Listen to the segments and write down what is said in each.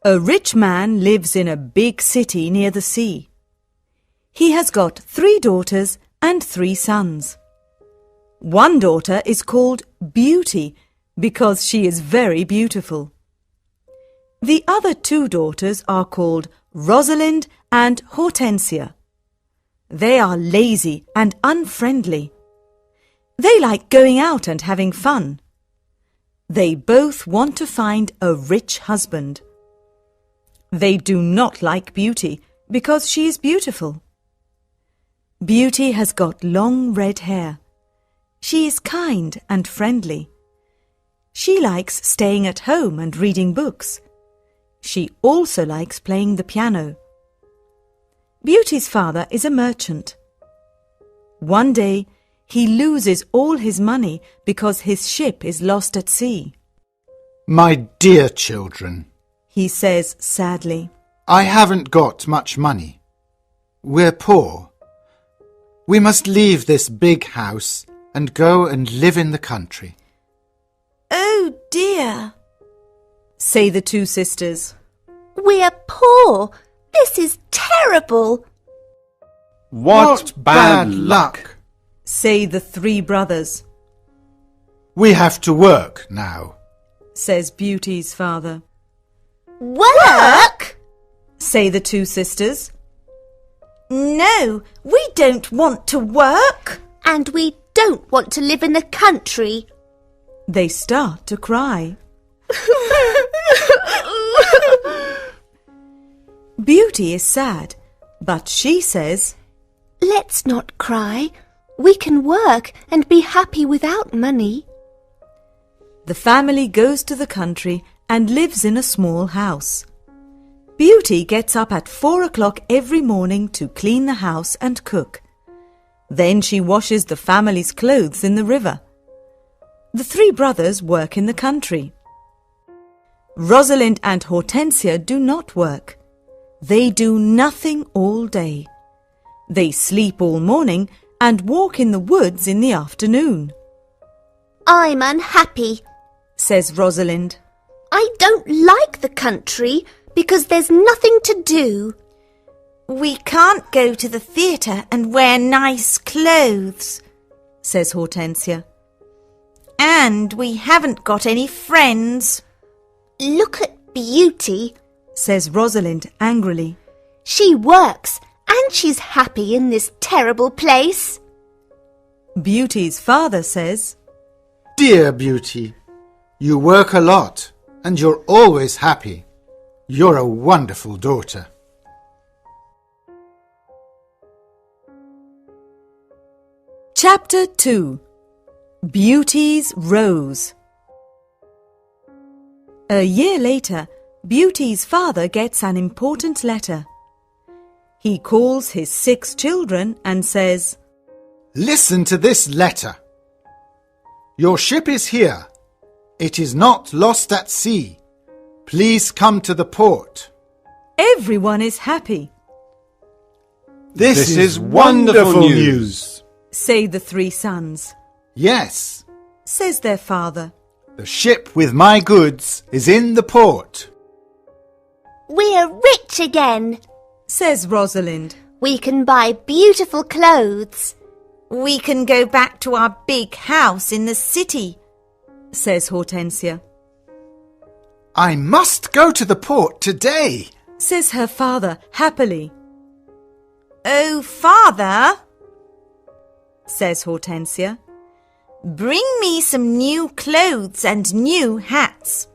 A rich man lives in a big city near the sea. He has got 3 daughters and 3 sons. One daughter is called Beauty because she is very beautiful. The other 2 daughters are called Rosalind and Hortensia. They are lazy and unfriendly. They like going out and having fun. They both want to find a rich husband. They do not like Beauty because she is beautiful. Beauty has got long red hair. She is kind and friendly. She likes staying at home and reading books. She also likes playing the piano. Beauty's father is a merchant. One day, he loses all his money because his ship is lost at sea. My dear children, He says sadly, I haven't got much money. We're poor. We must leave this big house and go and live in the country. Oh dear, say the 2 sisters. we're poor. This is terrible. What bad luck! Say the 3 brothers, We have to work now. says Beauty's father. Work? Say the 2 sisters. No, we don't want to work. And we don't want to live in the country. They start to cry. Beauty is sad, but she says, Let's not cry. We can work and be happy without money. The family goes to the country and lives in a small house. Beauty gets up at 4 o'clock every morning to clean the house and cook. Then she washes the family's clothes in the river. The 3 brothers work in the country. Rosalind and Hortensia do not work. They do nothing all day. They sleep all morning and walk in the woods in the afternoon, I'm unhappy. says Rosalind. I don't like the country because there's nothing to do. We can't go to the theatre and wear nice clothes, says Hortensia. and we haven't got any friends. Look at Beauty, Says Rosalind angrily. she works and she's happy in this terrible place. Beauty's father says, Dear Beauty, you work a lot and you're always happy. You're a wonderful daughter. Chapter 2. Beauty's Rose. A year later, Beauty's father gets an important letter. He calls his 6 children and says, Listen to this letter. Your ship is here. It is not lost at sea. Please come to the port. Everyone is happy, This is wonderful news. say the 3 sons, Yes, says their father. the ship with my goods is in the port. We're rich again. Says Rosalind. We can buy beautiful clothes. We can go back to our big house in the city, Says Hortensia. I must go to the port today. Says her father happily. Oh, Father, Says Hortensia. bring me some new clothes and new hats.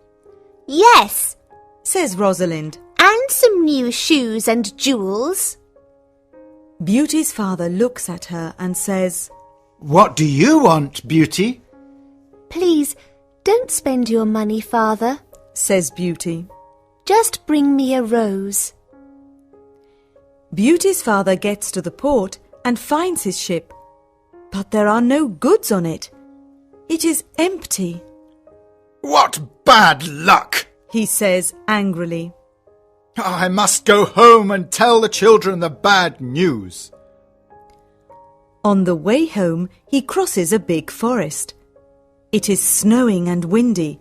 Yes, Says Rosalind. and some new shoes and jewels. Beauty's father looks at her and says, What do you want, Beauty? Please, don't spend your money, Father. Says Beauty. Just bring me a rose. Beauty's father gets to the port and finds his ship, but there are no goods on it. It is empty, What bad luck! he says angrily. I must go home and tell the children the bad news. On the way home, he crosses a big forest. It is snowing and windy.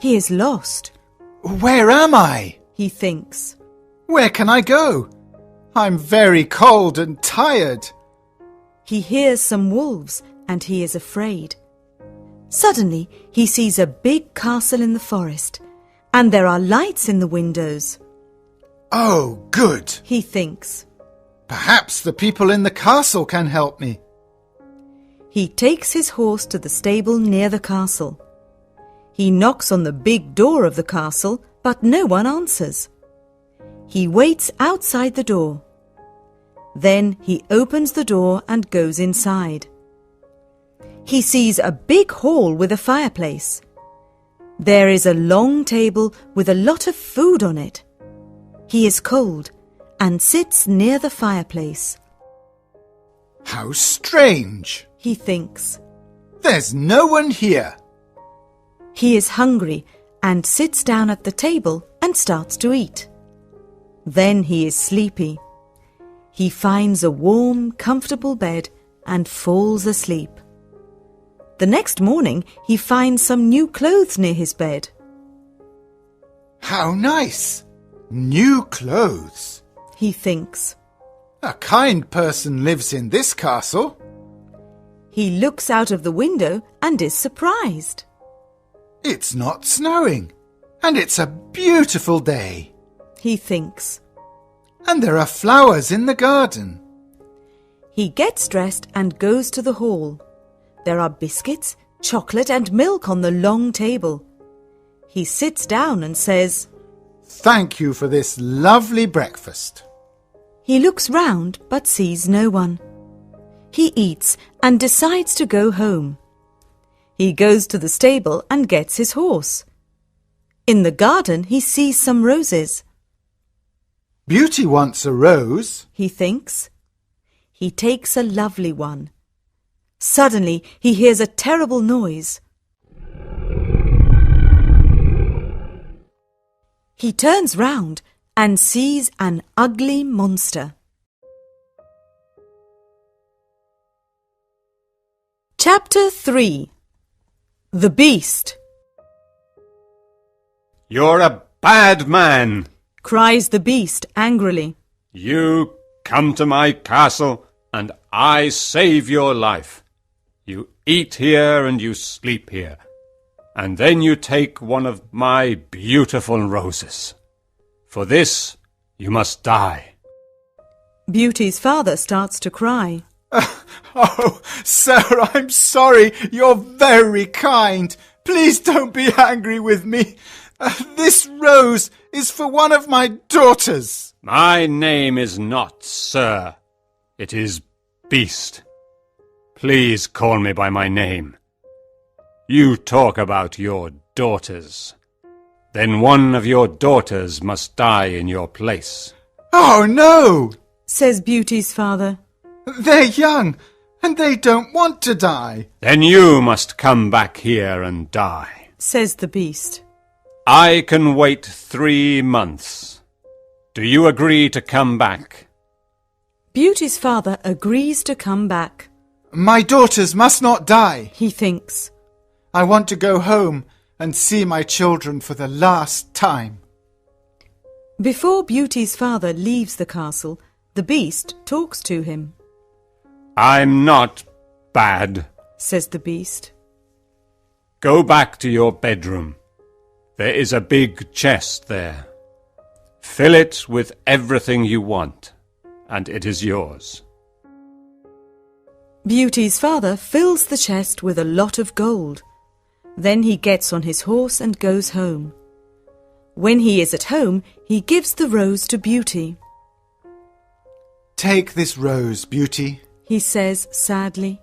He is lost. Where am I? he thinks. Where can I go? I'm very cold and tired. He hears some wolves and he is afraid. Suddenly he sees a big castle in the forest and there are lights in the windows. Oh, good. He thinks. Perhaps the people in the castle can help me. He takes his horse to the stable near the castle. He knocks on the big door of the castle, but no one answers. He waits outside the door. Then he opens the door and goes inside. He sees a big hall with a fireplace. There is a long table with a lot of food on it. He is cold and sits near the fireplace. How strange, he thinks. There's no one here. He is hungry and sits down at the table and starts to eat. Then he is sleepy. He finds a warm, comfortable bed and falls asleep. The next morning he finds some new clothes near his bed. How nice! New clothes, he thinks. A kind person lives in this castle. He looks out of the window and is surprised. It's not snowing, and it's a beautiful day, he thinks. And there are flowers in the garden. He gets dressed and goes to the hall. There are biscuits, chocolate and milk on the long table. He sits down and says, Thank you for this lovely breakfast. He looks round but sees no one. He eats and decides to go home. He goes to the stable and gets his horse. In the garden he sees some roses. Beauty wants a rose, he thinks. He takes a lovely one. Suddenly he hears a terrible noise. He turns round and sees an ugly monster. Chapter 3. The Beast. You're a bad man, cries the beast angrily. You come to my castle and I save your life. You eat here and you sleep here. And then you take one of my beautiful roses. For this, you must die. Beauty's father starts to cry. Oh, sir, I'm sorry. You're very kind. Please don't be angry with me. This rose is for one of my daughters. My name is not Sir. It is Beast. Please call me by my name. You talk about your daughters. Then one of your daughters must die in your place. Oh, no, says Beauty's father. They're young, and they don't want to die. Then you must come back here and die, says the beast. I can wait 3 months. Do you agree to come back? Beauty's father agrees to come back. My daughters must not die, he thinks. I want to go home and see my children for the last time. Before Beauty's father leaves the castle, the beast talks to him. I'm not bad, says the beast. Go back to your bedroom. There is a big chest there. Fill it with everything you want, and it is yours. Beauty's father fills the chest with a lot of gold. Then he gets on his horse and goes home. When he is at home, he gives the rose to Beauty. Take this rose, Beauty, he says sadly.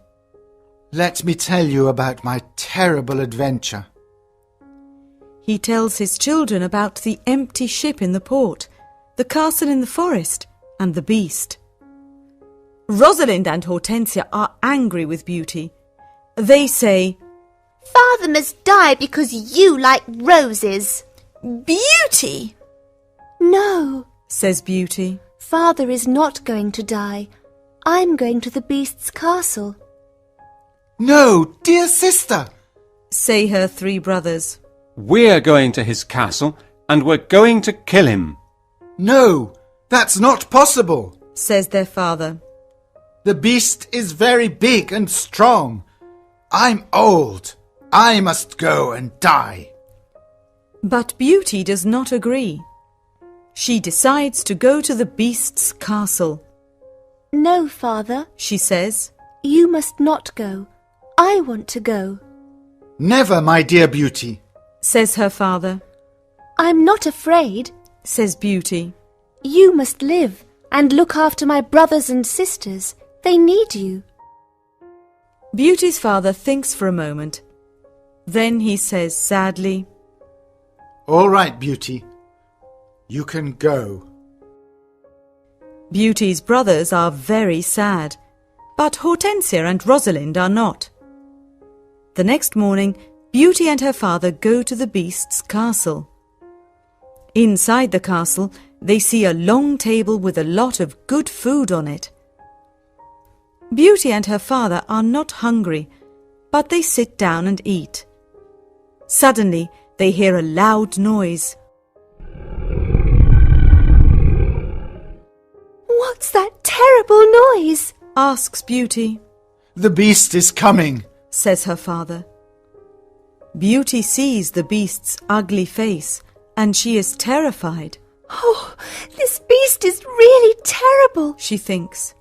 Let me tell you about my terrible adventure. He tells his children about the empty ship in the port, the castle in the forest, and the beast. Rosalind and Hortensia are angry with Beauty. They say, Father must die because you like roses. Beauty! No, says Beauty. Father is not going to die. I'm going to the beast's castle. No, dear sister, say her 3 brothers. We're going to his castle, and we're going to kill him. No, that's not possible, says their father. The beast is very big and strong. I'm old. I must go and die. But Beauty does not agree. She decides to go to the beast's castle. No, father, She says, you must not go. I want to go. Never, my dear Beauty. says her father, I'm not afraid. says Beauty. You must live and look after my brothers and sisters. They need you. Beauty's father thinks for a moment. Then he says sadly, All right, Beauty. You can go. Beauty's brothers are very sad, but Hortensia and Rosalind are not. The next morning, Beauty and her father go to the beast's castle. Inside the castle, they see a long table with a lot of good food on it. Beauty and her father are not hungry, but they sit down and eat. Suddenly, they hear a loud noise. What's that terrible noise? Asks Beauty, The beast is coming. says her father. Beauty sees the beast's ugly face, and she is terrified, Oh, this beast is really terrible. she thinks.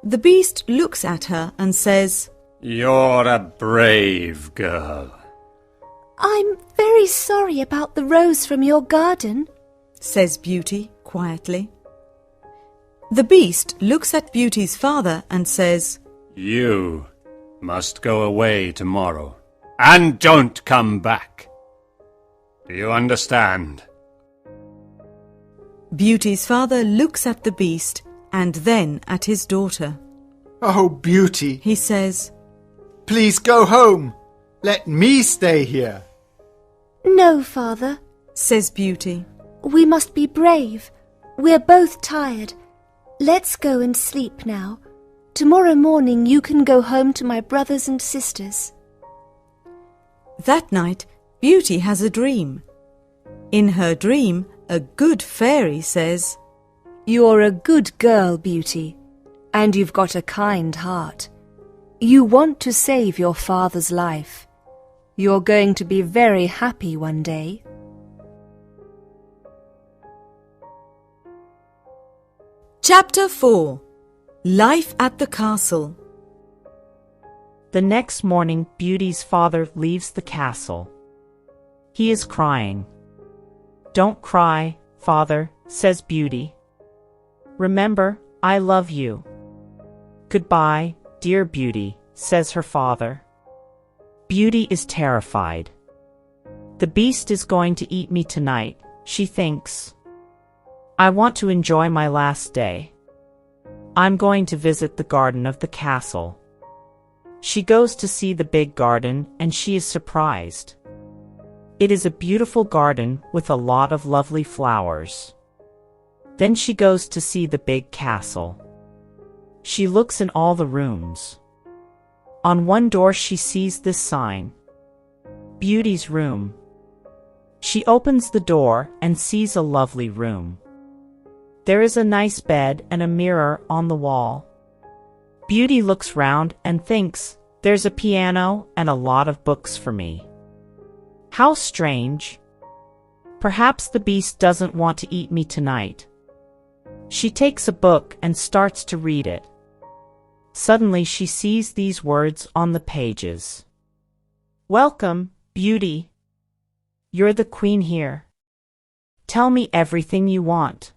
The beast looks at her and says, You're a brave girl. I'm very sorry about the rose from your garden. says Beauty quietly. The beast looks at Beauty's father and says, You must go away tomorrow, and don't come back. Do you understand? Beauty's father looks at the beast and then at his daughter. Oh, Beauty, He says, please go home. Let me stay here. No, father. says Beauty. We must be brave. We're both tired. Let's go and sleep now. Tomorrow morning you can go home to my brothers and sisters. That night, Beauty has a dream. In her dream, a good fairy says, You're a good girl, Beauty, and you've got a kind heart. You want to save your father's life. You're going to be very happy one day. Chapter 4. Life at the Castle. The next morning, Beauty's father leaves the castle. He is crying. Don't cry, father, says Beauty. Remember, I love you. Goodbye, dear Beauty, says her father. Beauty is terrified. The beast is going to eat me tonight, she thinks. I want to enjoy my last day. I'm going to visit the garden of the castle. She goes to see the big garden and she is surprised. It is a beautiful garden with a lot of lovely flowers. Then she goes to see the big castle. She looks in all the rooms. On one door she sees this sign, Beauty's room. She opens the door and sees a lovely room. There is a nice bed and a mirror on the wall. Beauty looks round and thinks, there's a piano and a lot of books for me. How strange. Perhaps the beast doesn't want to eat me tonight. She takes a book and starts to read it. Suddenly she sees these words on the pages. Welcome, Beauty. You're the queen here. Tell me everything you want.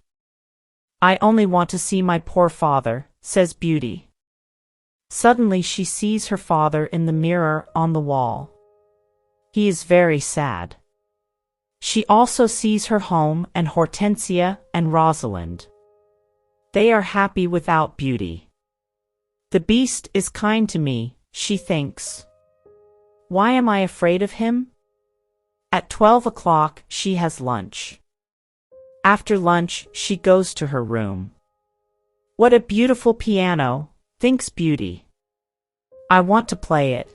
I only want to see my poor father, says Beauty. Suddenly she sees her father in the mirror on the wall. He is very sad. She also sees her home and Hortensia and Rosalind. They are happy without Beauty. The beast is kind to me, she thinks. Why am I afraid of him? At 12 o'clock she has lunch. After lunch she goes to her room. What a beautiful piano, thinks Beauty. I want to play it.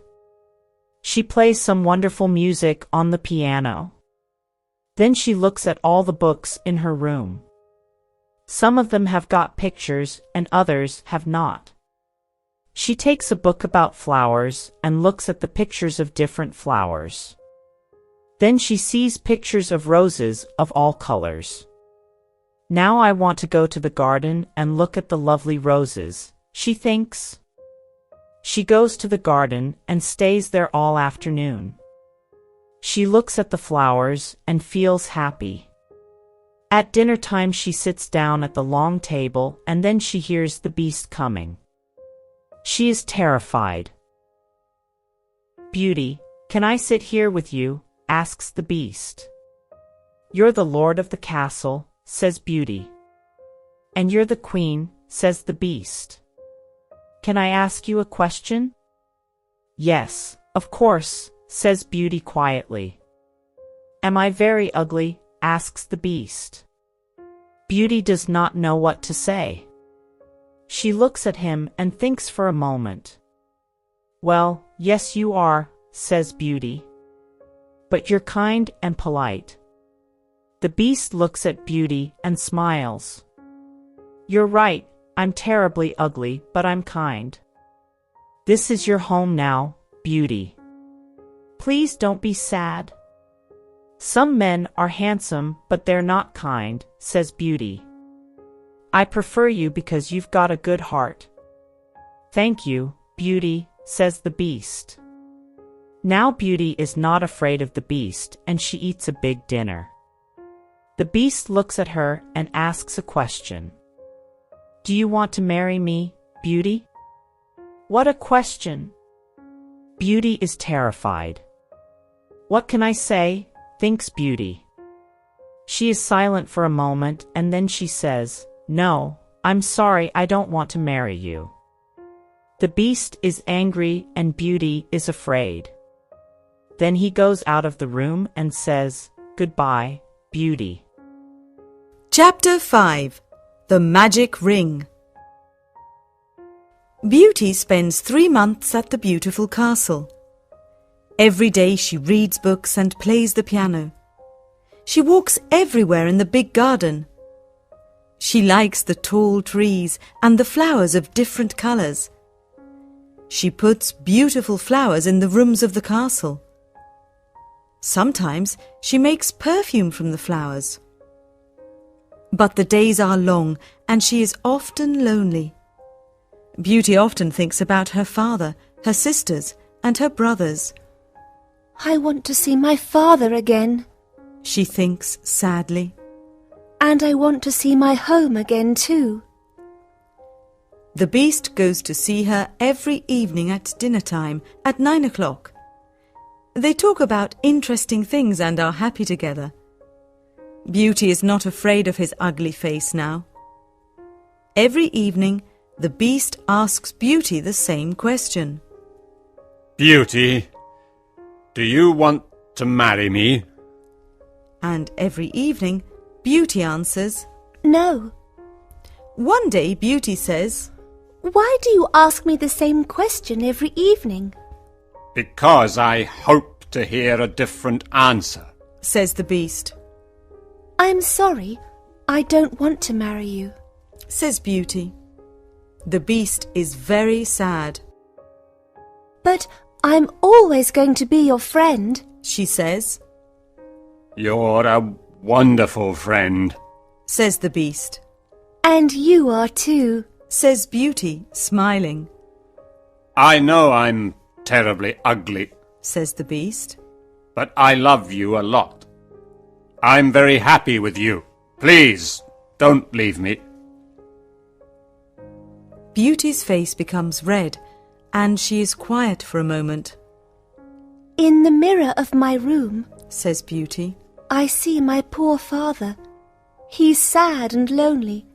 She plays some wonderful music on the piano. Then she looks at all the books in her room. Some of them have got pictures and others have not. She takes a book about flowers and looks at the pictures of different flowers. Then she sees pictures of roses of all colors. Now I want to go to the garden and look at the lovely roses, she thinks. She goes to the garden and stays there all afternoon. She looks at the flowers and feels happy. At dinner time she sits down at the long table and then she hears the beast coming. She is terrified. "Beauty, can I sit here with you?" asks the beast. "You're the lord of the castle," says Beauty. "And you're the queen," says the beast. "Can I ask you a question?" "Yes, of course," says Beauty quietly. "Am I very ugly?" asks the beast. Beauty does not know what to say. She looks at him and thinks for a moment. "Well, yes you are," says Beauty. "But you're kind and polite." The beast looks at Beauty and smiles. "You're right, I'm terribly ugly, but I'm kind. This is your home now, Beauty. Please don't be sad." "Some men are handsome, but they're not kind," says Beauty. "I prefer you because you've got a good heart." "Thank you, Beauty," says the beast. Now Beauty is not afraid of the beast and she eats a big dinner. The beast looks at her and asks a question. "Do you want to marry me, Beauty?" What a question! Beauty is terrified. "What can I say?" thinks Beauty. She is silent for a moment and then she says, "No, I'm sorry, I don't want to marry you." The beast is angry and Beauty is afraid. Then he goes out of the room and says, "Goodbye, Beauty." Chapter 5. The Magic Ring. Beauty spends 3 months at the beautiful castle. Every day she reads books and plays the piano. She walks everywhere in the big garden. She likes the tall trees and the flowers of different colors. She puts beautiful flowers in the rooms of the castle. Sometimes she makes perfume from the flowers. But the days are long and she is often lonely. Beauty often thinks about her father, her sisters, and her brothers. I want to see my father again, she thinks sadly. and I want to see my home again too. The beast goes to see her every evening at dinner time at 9 o'clock. They talk about interesting things and are happy together. Beauty is not afraid of his ugly face now. Every evening, the beast asks Beauty the same question. "Beauty, do you want to marry me?" And every evening, Beauty answers, No. One day Beauty says, Why do you ask me the same question every evening? "Because I hope to hear a different answer." says the beast. I'm sorry, I don't want to marry you. Says Beauty. The beast is very sad. But I'm always going to be your friend. She says, "You're a wonderful friend." says the beast. And you are too. Says Beauty, smiling. "I know I'm terribly ugly, Says the beast. but I love you a lot. I'm very happy with you. Please, don't leave me." Beauty's face becomes red, and she is quiet for a moment. In the mirror of my room, Says Beauty. I see my poor father. He's sad and lonely.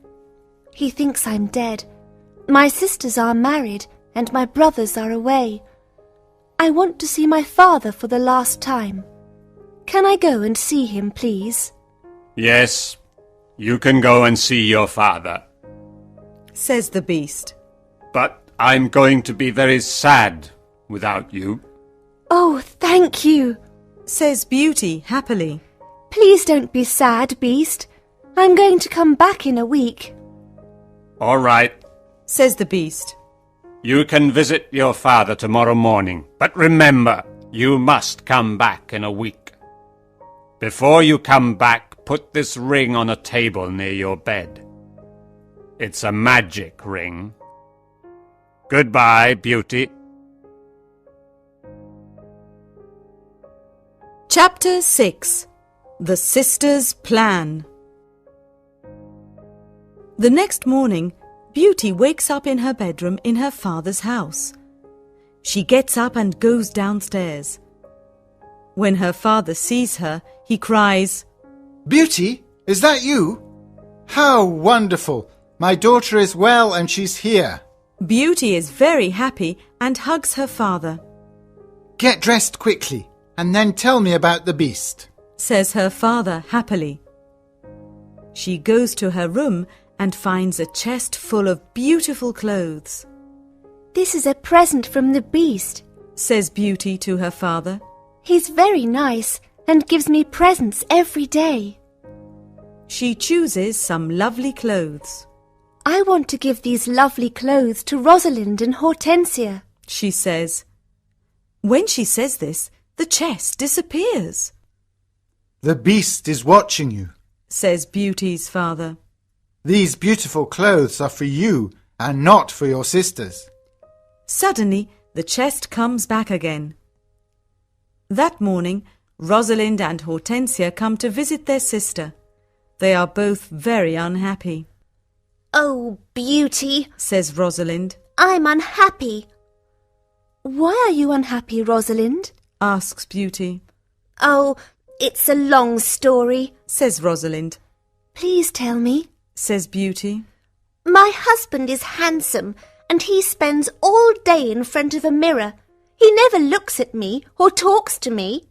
He thinks I'm dead. My sisters are married and my brothers are away. I want to see my father for the last time. Can I go and see him, please? "Yes, you can go and see your father. Says the beast. But I'm going to be very sad without you." Oh, thank you. Says Beauty happily. Please don't be sad, Beast. I'm going to come back in a week. All right, says the Beast. you can visit your father tomorrow morning, but remember, you must come back in a week. Before you come back, put this ring on a table near your bed. It's a magic ring. Goodbye, Beauty. Chapter 6. The Sisters' Plan. The next morning, Beauty wakes up in her bedroom in her father's house. She gets up and goes downstairs. When her father sees her, he cries, Beauty, is that you? How wonderful! My daughter is well and she's here. Beauty is very happy and hugs her father. Get dressed quickly and then tell me about the beast, says her father happily. She goes to her room and finds a chest full of beautiful clothes. This is a present from the Beast, says Beauty to her father. He's very nice and gives me presents every day. She chooses some lovely clothes. I want to give these lovely clothes to Rosalind and Hortensia, she says. When she says this, the chest disappears. The beast is watching you, says Beauty's father. These beautiful clothes are for you and not for your sisters. Suddenly, the chest comes back again. That morning, Rosalind and Hortensia come to visit their sister. They are both very unhappy. Oh, Beauty, says Rosalind. I'm unhappy. Why are you unhappy, Rosalind? asks Beauty. Oh, it's a long story, says Rosalind. Please tell me, says Beauty. My husband is handsome and he spends all day in front of a mirror. He never looks at me or talks to me.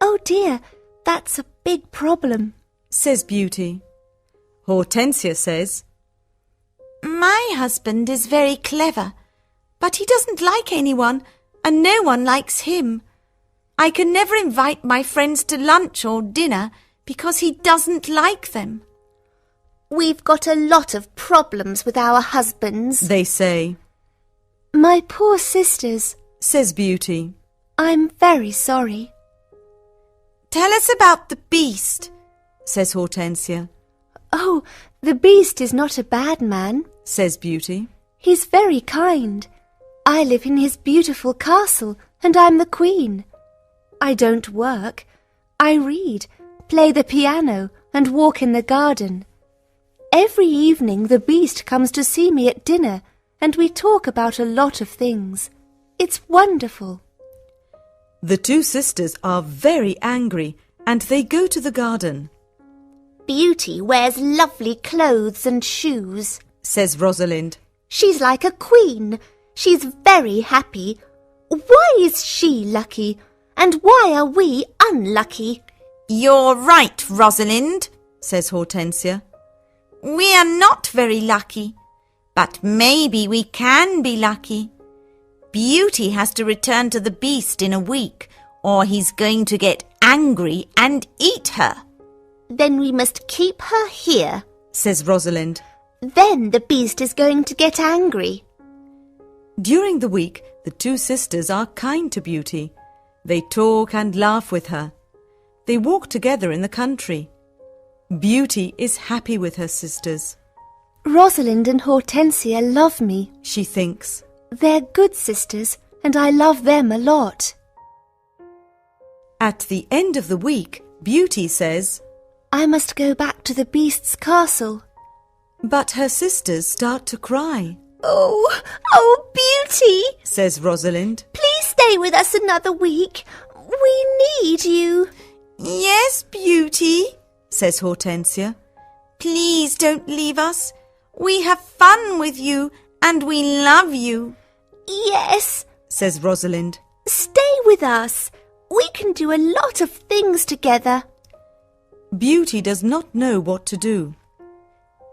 Oh dear, that's a big problem, says Beauty. Hortensia says, My husband is very clever, but he doesn't like anyone and no one likes him. I can never invite my friends to lunch or dinner because he doesn't like them. We've got a lot of problems with our husbands, they say. My poor sisters, says Beauty. I'm very sorry. Tell us about the beast, says Hortensia. Oh, the Beast is not a bad man, says Beauty. He's very kind. I live in his beautiful castle and I'm the queen. I don't work. I read, play the piano and walk in the garden. Every evening the Beast comes to see me at dinner and we talk about a lot of things. It's wonderful. The two sisters are very angry and they go to the garden. Beauty wears lovely clothes and shoes, says Rosalind. She's like a queen. She's very happy. Why is she lucky? And why are we unlucky? You're right, Rosalind, says Hortensia. We are not very lucky, but maybe we can be lucky. Beauty has to return to the Beast in a week, or he's going to get angry and eat her. Then we must keep her here, says Rosalind. Then the Beast is going to get angry. During the week, the two sisters are kind to Beauty. They talk and laugh with her. They walk together in the country. Beauty is happy with her sisters. Rosalind and Hortensia love me, she thinks. They're good sisters, and I love them a lot. At the end of the week, Beauty says, I must go back to the Beast's castle. But her sisters start to cry. Oh, Beauty, says Rosalind. Please stay with us another week. We need you. Yes, Beauty, says Hortensia. Please don't leave us. We have fun with you and we love you. Yes, says Rosalind. Stay with us. We can do a lot of things together. Beauty does not know what to do.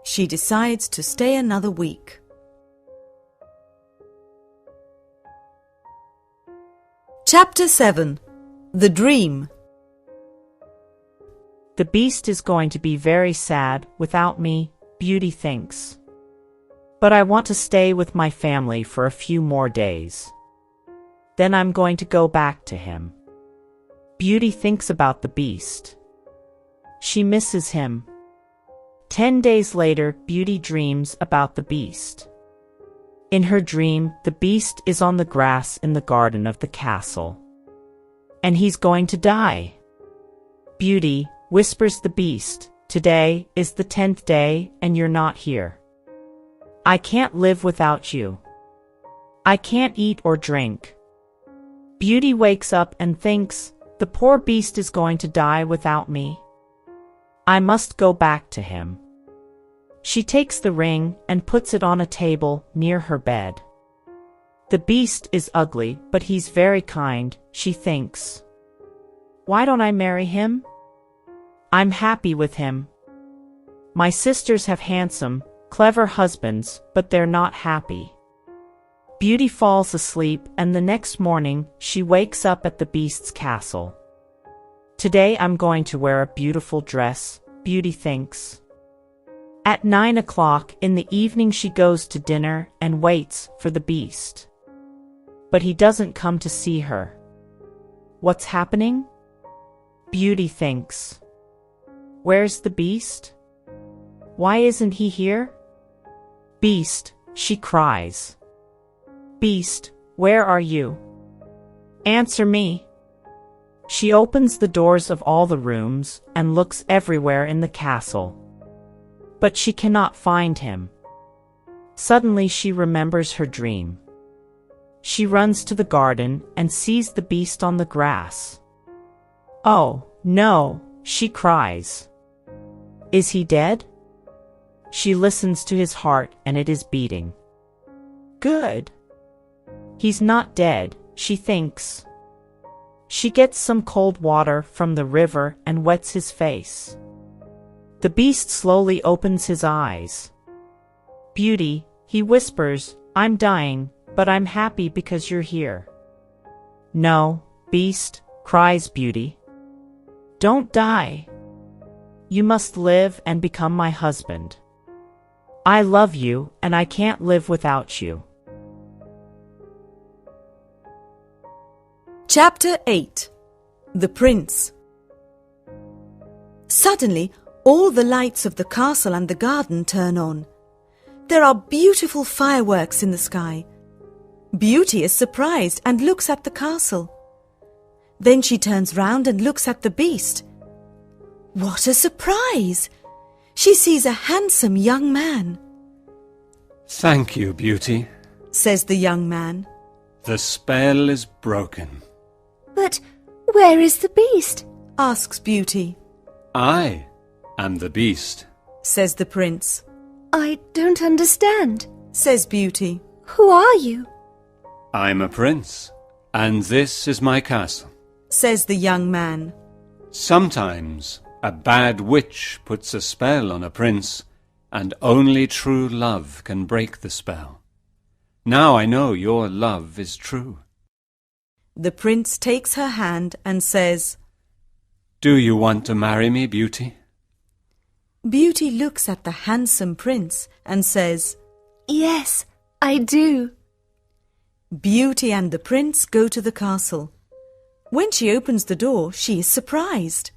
She decides to stay another week. Chapter 7. The Dream. The beast is going to be very sad without me, Beauty thinks. But I want to stay with my family for a few more days. Then I'm going to go back to him. Beauty thinks about the beast. She misses him. 10 days later, Beauty dreams about the beast. In her dream, the beast is on the grass in the garden of the castle. And he's going to die. Beauty, whispers the beast, today is the 10th day and you're not here. I can't live without you. I can't eat or drink. Beauty wakes up and thinks, the poor beast is going to die without me. I must go back to him. She takes the ring and puts it on a table near her bed. The beast is ugly, but he's very kind, she thinks. Why don't I marry him? I'm happy with him. My sisters have handsome, clever husbands, but they're not happy. Beauty falls asleep, and the next morning she wakes up at the beast's castle. Today I'm going to wear a beautiful dress, Beauty thinks. At 9 o'clock in the evening she goes to dinner and waits for the beast. But he doesn't come to see her. What's happening? Beauty thinks. Where's the beast? Why isn't he here? Beast, she cries. Beast, where are you? Answer me. She opens the doors of all the rooms and looks everywhere in the castle. But she cannot find him. Suddenly she remembers her dream. She runs to the garden and sees the beast on the grass. Oh, no, she cries. Is he dead? She listens to his heart and it is beating. Good. He's not dead, she thinks. She gets some cold water from the river and wets his face. The beast slowly opens his eyes. Beauty, he whispers, I'm dying, but I'm happy because you're here. No, beast, cries Beauty. Don't die. You must live and become my husband. I love you and I can't live without you. Chapter 8. The Prince. Suddenly, all the lights of the castle and the garden turn on. There are beautiful fireworks in the sky. Beauty is surprised and looks at the castle. Then she turns round and looks at the beast. What a surprise! She sees a handsome young man. Thank you, Beauty, says the young man. The spell is broken. But where is the beast? Asks Beauty. I am the beast, says the prince. I don't understand, says Beauty. Who are you? I'm a prince, and this is my castle, says the young man. Sometimes a bad witch puts a spell on a prince, and only true love can break the spell. Now I know your love is true. The prince takes her hand and says, Do you want to marry me, Beauty? Beauty looks at the handsome prince and says, Yes, I do. Beauty and the prince go to the castle. When she opens the door, she is surprised.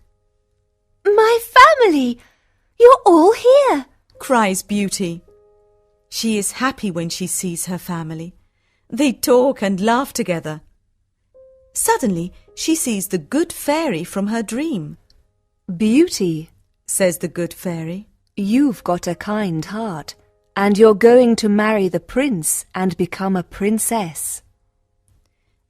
My family! You're all here! Cries Beauty. She is happy when she sees her family. They talk and laugh together. Suddenly, she sees the good fairy from her dream. Beauty, says the good fairy, you've got a kind heart, and you're going to marry the prince and become a princess.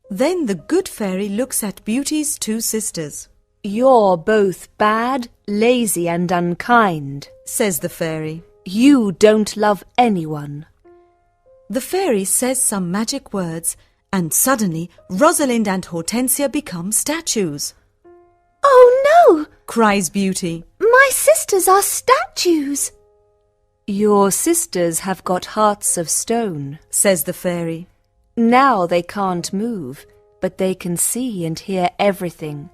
Then the good fairy looks at Beauty's two sisters. You're both bad, lazy and unkind, says the fairy. You don't love anyone. The fairy says some magic words, and suddenly Rosalind and Hortensia become statues. Oh no! Cries Beauty. My sisters are statues. Your sisters have got hearts of stone, says the fairy. Now they can't move, but they can see and hear everything.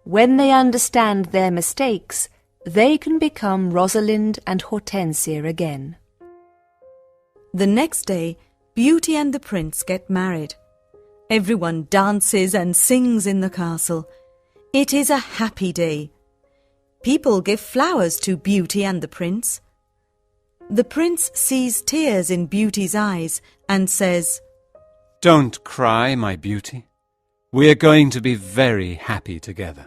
When they understand their mistakes, they can become Rosalind and Hortensia again. The next day, Beauty and the prince get married. Everyone dances and sings in the castle. It is a happy day. People give flowers to Beauty and the prince. The prince sees tears in Beauty's eyes and says, "Don't cry, my beauty. We're going to be very happy together."